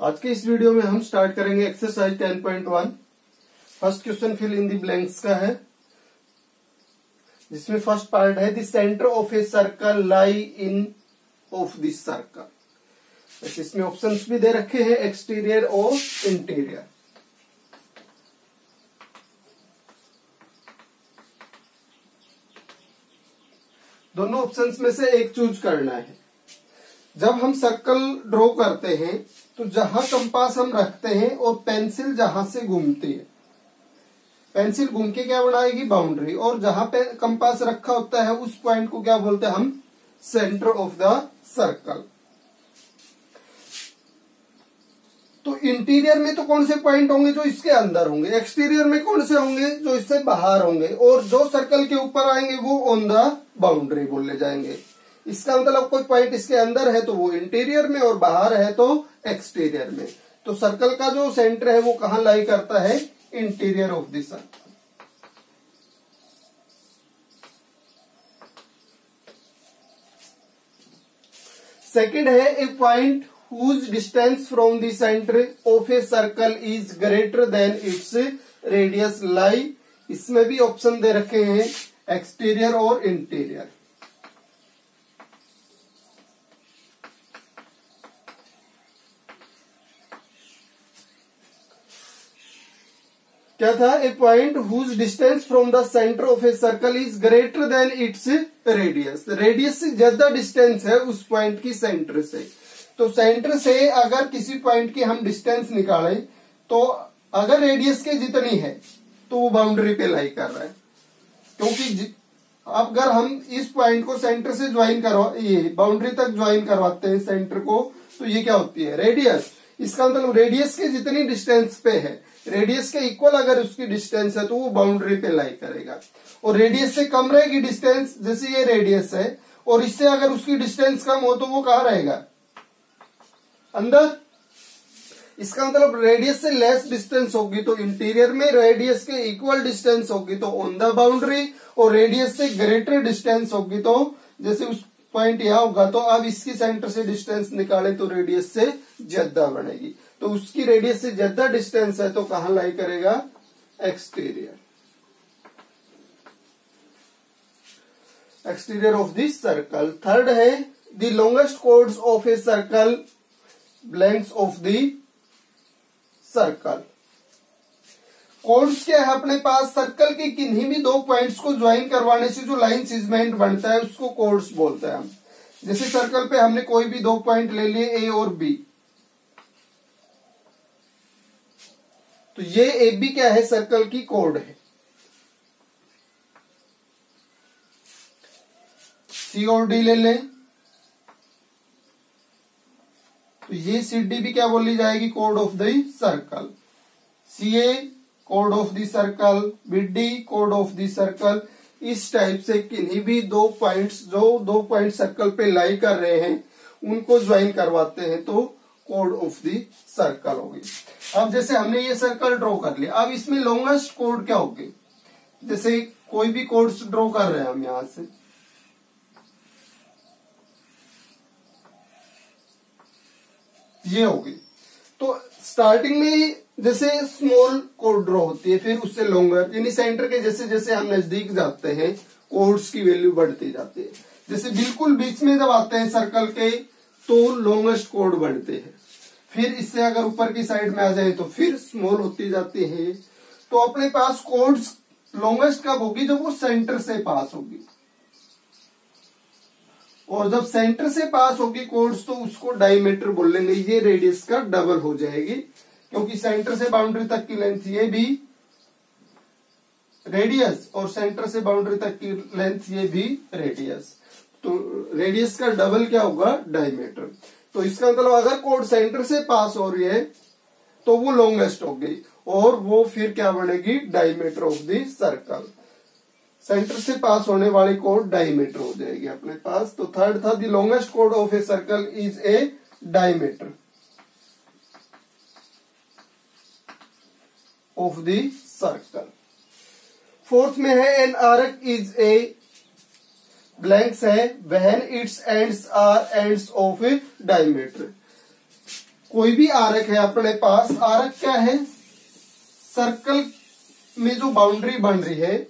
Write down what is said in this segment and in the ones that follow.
आज के इस वीडियो में हम स्टार्ट करेंगे exercise 10.1। First question fill in the blanks का है, जिसमें फर्स्ट पार्ट है the centre of a circle lie in of this circle. इसमें ऑप्शंस भी दे रखे हैं, एक्सटीरियर और इंटीरियर। दोनों ऑप्शंस में से एक चूज करना है। जब हम सर्कल ड्रॉ करते हैं तो जहां कंपास हम रखते हैं और पेंसिल जहां से घूमती है, पेंसिल घूम के क्या बनाएगी, बाउंड्री। और जहां पे कंपास रखा होता है उस पॉइंट को क्या बोलते हैं हम, सेंटर ऑफ द सर्कल। तो इंटीरियर में तो कौन से पॉइंट होंगे, जो इसके अंदर होंगे। एक्सटीरियर में कौन से होंगे, जो इससे बाहर होंगे। और जो सर्कल के ऊपर आएंगे वो ऑन द बाउंड्री बोले जाएंगे। इसका मतलब कोई पॉइंट इसके अंदर है तो वो इंटीरियर में, और बाहर है तो एक्सटीरियर में। तो सर्कल का जो सेंटर है वो कहां लाई करता है, interior of the circle. Second है ए point whose distance from the center of a circle is greater than its radius lie। इसमें भी ऑप्शन दे रखे हैं, एक्सटीरियर और इंटीरियर। क्या था, ए point whose distance from the center of a circle is greater than its radius। Radius से ज्यादा distance है उस पॉइंट की सेंटर से। तो सेंटर से अगर किसी पॉइंट की हम डिस्टेंस निकालें तो अगर रेडियस के जितनी है तो वो बाउंड्री पे लाई कर रहा है। क्योंकि अगर हम इस पॉइंट को सेंटर से ज्वाइन करवा, ये बाउंड्री तक ज्वाइन करवाते हैं सेंटर को, तो ये क्या होती है, रेडियस। इसका मतलब रेडियस के जितनी डिस्टेंस पे है, रेडियस के इक्वल अगर उसकी डिस्टेंस है तो वो बाउंड्री पे लाई करेगा। और रेडियस से कम रहेगी डिस्टेंस, जैसे ये रेडियस है और इससे अगर उसकी डिस्टेंस कम हो तो वो कहाँ रहेगा, अंदर। इसका मतलब रेडियस से लेस डिस्टेंस होगी तो इंटीरियर में, रेडियस के इक्वल डिस्टेंस होगी तो ऑन द बाउंड्री, और रेडियस से ग्रेटर डिस्टेंस होगी तो जैसे उस पॉइंट यहां होगा तो अब इसकी सेंटर से डिस्टेंस निकाले तो रेडियस से ज्यादा बनेगी। तो उसकी रेडियस से ज्यादा डिस्टेंस है तो कहां लाई करेगा, exterior, exterior of this circle. Third है the longest chords of a circle blanks of the circle. Chords क्या है अपने पास, सर्कल के किन्हीं भी दो पॉइंट्स को ज्वाइन करवाने से जो लाइन सेगमेंट बनता है उसको कॉर्ड्स बोलते हैं हम। जैसे सर्कल पे हमने कोई भी दो पॉइंट ले लिए, ए और बी, तो ये ए बी क्या है, सर्कल की कॉर्ड है। सी और डी ले लें तो ये सी डी भी क्या बोली जाएगी, chord of the circle. C A chord of the circle, B D chord of the circle. इस टाइप से किन्हीं भी दो पॉइंट्स, जो दो पॉइंट सर्कल पे लाई कर रहे हैं उनको ज्वाइन करवाते हैं तो कॉर्ड ऑफ द सर्कल होगी। अब जैसे हमने ये सर्कल ड्रॉ कर लिया, अब इसमें लॉन्गेस्ट कॉर्ड क्या होगी, जैसे कोई भी कॉर्ड्स ड्रॉ कर रहे हैं हम यहां से, ये होगी। तो स्टार्टिंग में जैसे स्मॉल कोड ड्रॉ होती है, फिर उससे लॉन्गर, यानी सेंटर के जैसे जैसे हम नजदीक जाते हैं कोड्स की वैल्यू बढ़ती जाती है। जैसे बिल्कुल बीच में जब आते हैं सर्कल के तो लॉन्गेस्ट कोड बढ़ते हैं, फिर इससे अगर ऊपर की साइड में आ जाए तो फिर स्मॉल होती जाती है। तो अपने पास कोड्स लॉन्गेस्ट कब होगी, जब वो सेंटर से पास होगी। और जब सेंटर से पास होगी कोड्स तो उसको डायमीटर बोल लेंगे, ये रेडियस का डबल हो जाएगी। क्योंकि सेंटर से बाउंड्री तक की लेंथ ये भी रेडियस, और सेंटर से बाउंड्री तक की लेंथ ये भी रेडियस, तो रेडियस का डबल क्या होगा, डायमीटर। तो इसका मतलब अगर कोड सेंटर से पास हो रही है तो वो लॉन्गेस्ट होगी, और वो फिर क्या बनेगी, diameter of the circle. Centre से पास होने वाली कोड डायमीटर हो जाएगी अपने पास। तो थर्ड था द लॉन्गेस्ट कोड of a circle is a diameter of the circle. Fourth में है an arc is a blanks है when its ends are ends of a diameter. कोई भी आर्क है अपने पास, आर्क क्या है, सर्कल में जो बाउंड्री बन रही है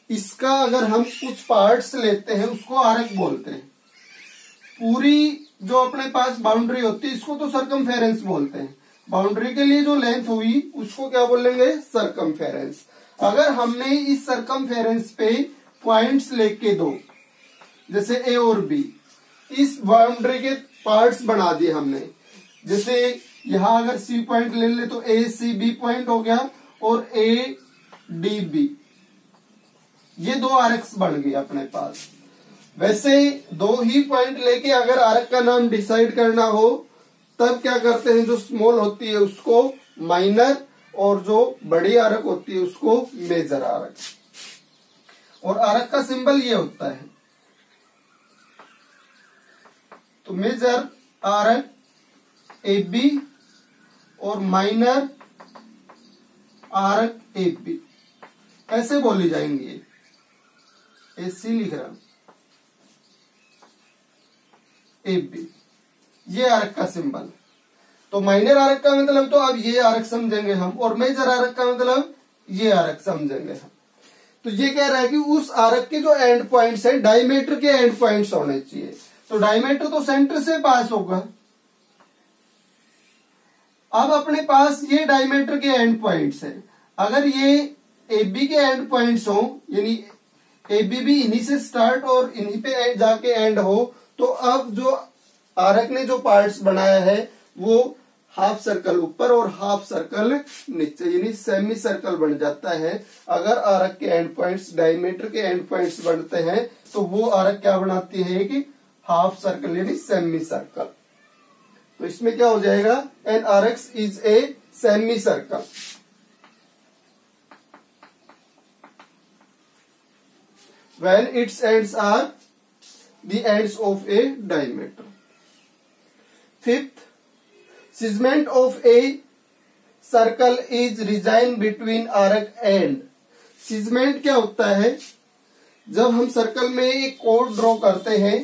इसका अगर हम कुछ पार्ट्स लेते हैं उसको आर्क बोलते हैं। पूरी जो अपने पास बाउंड्री होती है इसको तो सरकमफेरेंस बोलते हैं। बाउंड्री के लिए जो लेंथ हुई उसको क्या बोलेंगे, सरकमफेरेंस। अगर हमने इस सरकमफेरेंस पे पॉइंट्स लेके दो, जैसे ए और बी, इस बाउंड्री के पार्ट्स बना दिए हमने। जैसे यहां अगर सी पॉइंट ले ले तो ए सी बी पॉइंट हो गया और ए डी बी, ये दो आर्क्स बन गए अपने पास। वैसे दो ही पॉइंट लेके अगर आर्क का नाम डिसाइड करना हो तब क्या करते हैं, जो स्मॉल होती है उसको माइनर और जो बड़ी आर्क होती है उसको मेजर आर्क। और आर्क का सिंबल ये होता है, तो मेजर आर्क ए बी और माइनर आर्क ए बी ऐसे बोली जाएंगी। एसी लिख रहा हूं, ए बी, ये आर्क का सिंबल। तो माइनर आर्क का मतलब तो अब ये आर्क समझेंगे हम, और मेजर आर्क का मतलब ये आर्क समझेंगे हम। तो ये कह रहा है कि उस आर्क के जो एंड पॉइंट्स है डायमीटर के एंड पॉइंट्स होने चाहिए। तो डायमीटर तो सेंटर से पास होगा। अब अपने पास ये डायमीटर के एंड पॉइंट्स है, अगर ये ए बी के एंड पॉइंट्स हो, यानी ए बी भी इन्हीं से स्टार्ट और इन्हीं पे जाके एंड हो, तो अब जो आर्क ने जो पार्ट्स बनाया है वो हाफ सर्कल ऊपर और हाफ सर्कल नीचे, यानी सेमी सर्कल बन जाता है। अगर आर्क के एंड पॉइंट्स डायमीटर के एंड पॉइंट्स बनते हैं तो वो आर्क क्या बनाती है कि हाफ सर्कल यानी सेमी सर्कल। तो इसमें क्या हो जाएगा, an arcs is a semi circle. When its ends are the ends of a diameter. Fifth, segment of a circle is region between arc and. segment क्या होता है, जब हम सर्कल में एक कोड ड्रॉ करते हैं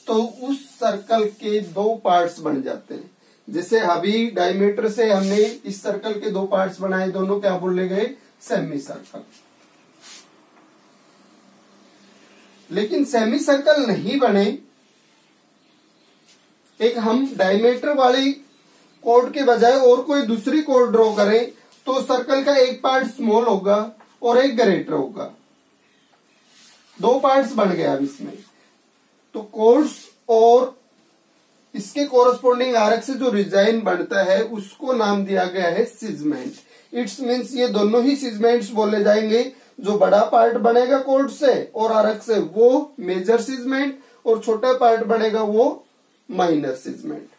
तो उस सर्कल के दो पार्ट्स बन जाते हैं। जैसे अभी डायमीटर से हमने इस सर्कल के दो पार्ट्स बनाए, दोनों क्या बोले गए, सेमी सर्कल। लेकिन सेमी सर्कल नहीं बने, एक हम डायमीटर वाली कोड के बजाय और कोई दूसरी कोड ड्रॉ करें तो सर्कल का एक पार्ट स्मॉल होगा और एक ग्रेटर होगा, दो पार्ट्स बन गया अब इसमें। तो कोड्स और इसके कोरस्पोंडिंग आर्क से जो डिजाइन बनता है उसको नाम दिया गया है सिजमेंट। इट्स मीन्स ये दोनों ही सिजमेंट्स बोले जाएंगे। जो बड़ा पार्ट बनेगा कोड से और आर्क से वो मेजर सिजमेंट, और छोटा पार्ट बनेगा वो माइनर सिजमेंट।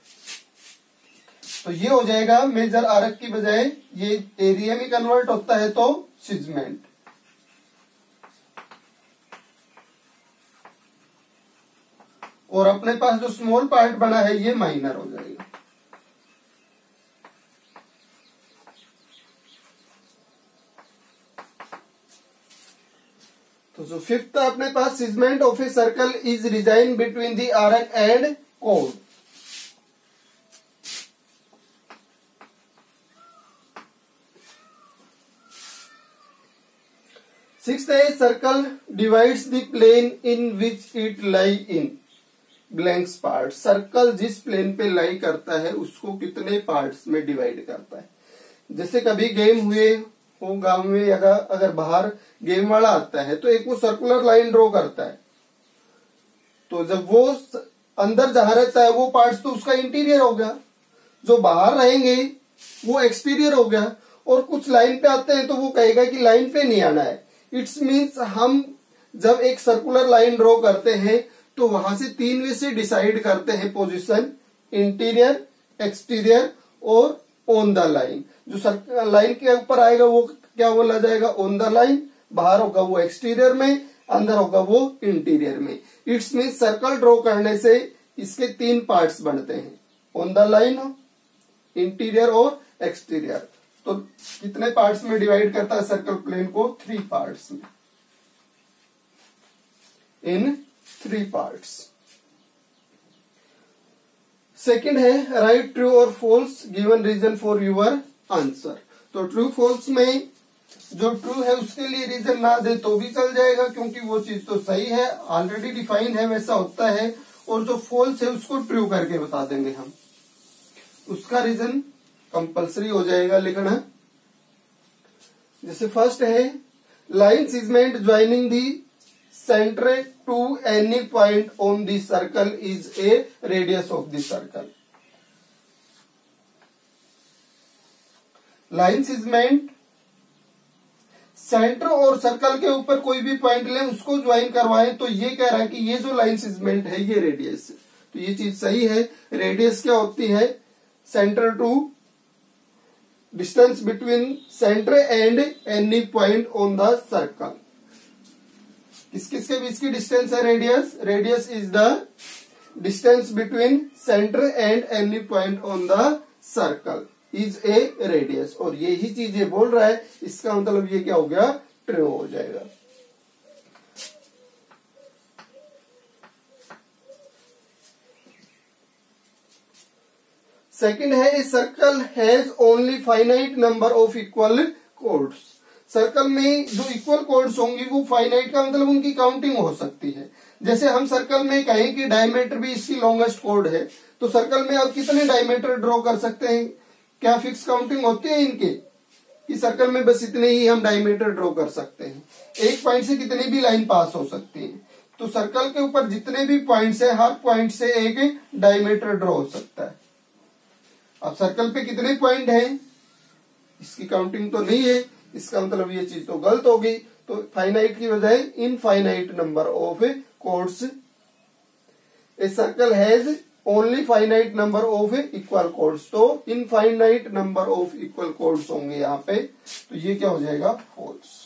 तो ये हो जाएगा मेजर आर्क की बजाय ये एरिया में कन्वर्ट होता है तो सिजमेंट। और अपने पास जो स्मॉल पार्ट बना है ये माइनर हो जाएगा। तो जो फिफ्थ अपने पास, segment of a circle is region between the arc and कोड। सिक्स्थ है, circle divides the plane in which it lie in blanks part. Circle जिस प्लेन पे लाई करता है उसको कितने पार्ट्स में डिवाइड करता है। जैसे कभी गेम हुए हो गांव में, अगर बाहर गेम वाला आता है तो एक वो सर्कुलर लाइन ड्रॉ करता है, तो जब वो अंदर जहां रहता है वो पार्ट्स तो उसका इंटीरियर हो गया, जो बाहर रहेंगे वो एक्सटीरियर हो गया। और कुछ लाइन पे आते हैं तो वो कहेगा कि लाइन पे नहीं आना है। इट्स मीन्स हम जब एक सर्कुलर लाइन ड्रॉ करते हैं तो वहां से तीन वे से डिसाइड करते हैं पोजीशन, इंटीरियर, एक्सटीरियर और ऑन द लाइन। जो लाइन के ऊपर आएगा वो क्या बोला जाएगा, ऑन द लाइन। बाहर होगा वो एक्सटीरियर में, अंदर होगा वो इंटीरियर में। इट्स मीन सर्कल ड्रॉ करने से इसके तीन पार्ट्स बनते हैं, ऑन द लाइन, इंटीरियर और एक्सटीरियर। तो कितने पार्ट्स में डिवाइड करता है सर्कल प्लेन को, 3 पार्ट्स में, इन 3 पार्ट्स। सेकंड है राइट ट्रू और false given reason for your answer. तो ट्रू फॉल्स में जो ट्रू है उसके लिए रीजन ना दे तो भी चल जाएगा, क्योंकि वो चीज तो सही है, ऑलरेडी डिफाइन है, वैसा होता है। और जो फॉल्स है उसको ट्रू करके बता देंगे हम, उसका रीजन कंपलसरी हो जाएगा लिखना। जैसे फर्स्ट है line segment joining the centre to any point on the circle is a radius of the circle. Line segment centre और सर्कल के ऊपर कोई भी पॉइंट लें उसको ज्वाइन करवाएं, तो ये कह रहा है कि ये जो लाइन सीजमेंट है ये रेडियस है। तो ये चीज सही है। रेडियस क्या होती है? Centre to distance between centre and any point on the circle. किस किसके बीच की डिस्टेंस है radius? Radius is the distance between centre and any point on the circle is a radius. और यही चीज ये बोल रहा है, इसका मतलब ये क्या हो गया? ट्रू हो जाएगा। सेकंड है a circle has only finite number of equal codes. Circle में जो इक्वल कोड्स होंगी वो फाइनाइट का मतलब उनकी काउंटिंग हो सकती है। जैसे हम सर्कल में कहें कि डायमीटर भी इसकी लॉन्गेस्ट कोड है, तो सर्कल में आप कितने डायमीटर ड्रॉ कर सकते हैं? क्या फिक्स काउंटिंग होती है इनके कि सर्कल में बस इतने ही हम डायमीटर ड्रॉ कर सकते हैं? एक पॉइंट से कितनी भी लाइन पास हो सकती है। तो सर्कल के ऊपर जितने भी पॉइंट्स है, हर पॉइंट से एक डायमीटर ड्रॉ हो सकता है। अब सर्कल पे कितने पॉइंट हैं इसकी काउंटिंग तो नहीं है, इसका मतलब ये चीज तो गलत हो गई। तो फाइनाइट की बजाय infinite number of chords. A circle has only finite number of equal chords, तो infinite number of equal chords होंगे यहाँ पे। तो ये क्या हो जाएगा? फॉल्स।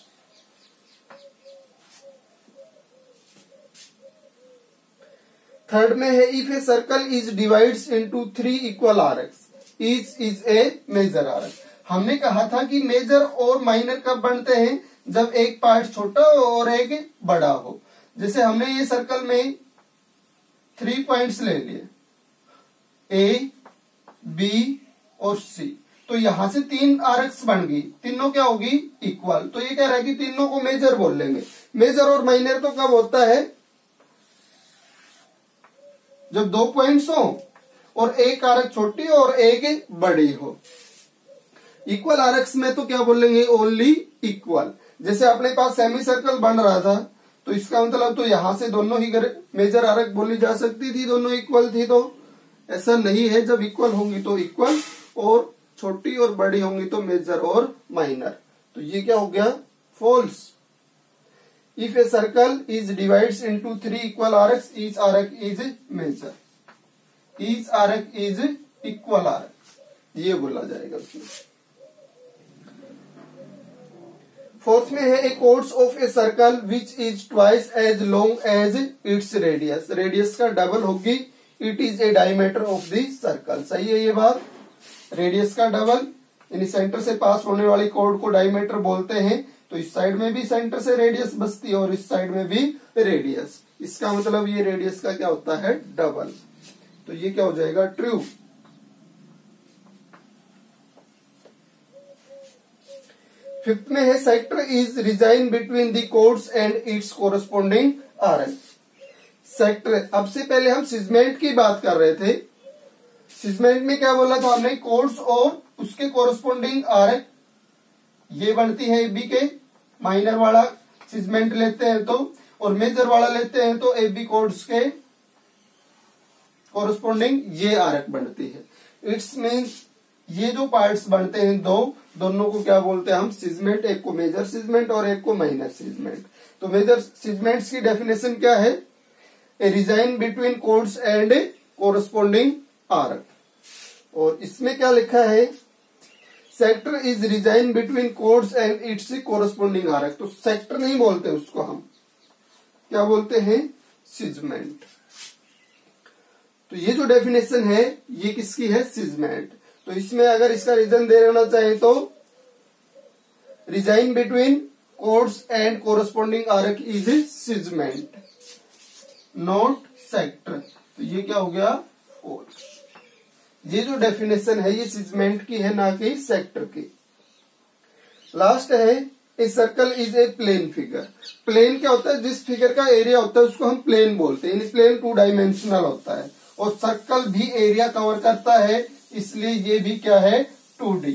थर्ड में है if a circle is divides into 3 equal arcs each is a major arc. हमने कहा था कि मेजर और माइनर कब बनते हैं? जब एक पार्ट छोटा और एक बड़ा हो। जैसे हमने ये सर्कल में 3 पॉइंट्स ले लिए, ए, बी और सी। तो यहां से 3 आर्क्स बन गई, तीनों क्या होगी? इक्वल। तो ये कह रहा है कि तीनों को मेजर बोल लेंगे। मेजर और माइनर तो कब होता है? जब 2 पॉइंट्स हो और एक आर्क छोटी और एक बड़ी हो। इक्वल आर्क्स में तो क्या बोलेंगे? Only equal. जैसे अपने पास सेमी सर्कल बन रहा था, तो इसका मतलब तो यहां से दोनों ही मेजर आर्क बोली जा सकती थी, दोनों इक्वल थी। तो ऐसा नहीं है, जब इक्वल होंगी तो इक्वल, और छोटी और बड़ी होंगी तो मेजर और माइनर। तो ये क्या हो गया? False. If a circle is divides into 3 equal arcs each arc is major, each arc is equal arc, ये बोला जाएगा उसमें। फोर्थ में है a chords of a circle which is twice as long as its radius. Radius का double होगी, it is a diameter of the circle. सही है ये बात? रेडियस का डबल, यानी सेंटर से पास होने वाली कोड को डायमीटर बोलते हैं। तो इस साइड में भी सेंटर से रेडियस बचती है और इस साइड में भी रेडियस। इसका मतलब ये रेडियस का क्या होता है? डबल। तो ये क्या हो जाएगा? ट्रू। फिफ्थ में है sector is region between the codes and its corresponding arc. Sector, अब से पहले हम सिजमेंट की बात कर रहे थे। सिजमेंट में क्या बोला था हमने? कोड्स और उसके कोरस्पोंडिंग आर्क ये बनती है ए बी के। माइनर वाला सिजमेंट लेते हैं तो, और मेजर वाला लेते हैं तो ए बी कोड्स के कोरस्पोंडिंग ये आर्क बनती है। इट्स मीन्स ये जो पार्ट्स बनते हैं दोनों को क्या बोलते हैं हम? सिजमेंट। एक को मेजर सिजमेंट और एक को माइनर सिजमेंट। तो मेजर सिजमेंट्स की डेफिनेशन क्या है? A region between chords and corresponding arc. और इसमें क्या लिखा है? Sector is region between chords and its corresponding arc. तो सेक्टर नहीं बोलते उसको, हम क्या बोलते हैं? सिजमेंट। तो ये जो डेफिनेशन है ये किसकी है? सिजमेंट। तो इसमें अगर इसका रीजन दे देना चाहे तो region between chords and corresponding arc is segment, not sector. तो ये क्या हो गया? फॉल्स। ये जो डेफिनेशन है ये सेगमेंट की है, ना कि सेक्टर की। लास्ट है a circle is a plane figure. Plane क्या होता है? जिस फिगर का एरिया होता है उसको हम प्लेन बोलते हैं, यानी प्लेन 2 डायमेंशनल होता है। और सर्कल भी एरिया कवर करता है, इसलिए ये भी क्या है? 2D।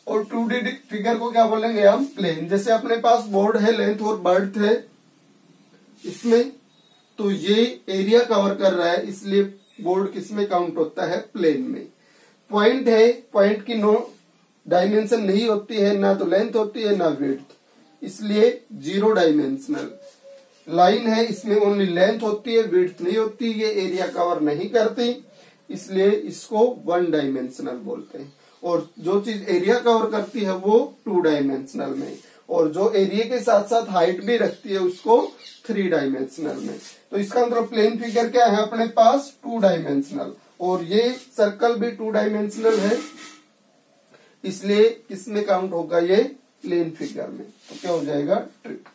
और 2D फिगर को क्या बोलेंगे हम? प्लेन। जैसे अपने पास बोर्ड है, लेंथ और बर्थ है इसमें, तो ये एरिया कवर कर रहा है, इसलिए बोर्ड किसमें काउंट होता है? प्लेन में। पॉइंट है, पॉइंट की नो डायमेंशन नहीं होती है, ना तो लेंथ होती है ना विड्थ, इसलिए 0 डायमेंशनल। लाइन है, इसमें ओनली लेंथ होती है, विड्थ नहीं होती, ये एरिया कवर नहीं करती, इसलिए इसको 1 डायमेंशनल बोलते हैं। और जो चीज एरिया कवर करती है वो 2 डायमेंशनल में, और जो एरिया के साथ साथ हाइट भी रखती है उसको 3 डायमेंशनल में। तो इसका मतलब प्लेन फिगर क्या है अपने पास? 2 डायमेंशनल। और ये सर्कल भी 2 डायमेंशनल है, इसलिए किसमें काउंट होगा? ये प्लेन फिगर में। तो क्या हो जाएगा? ट्रिक।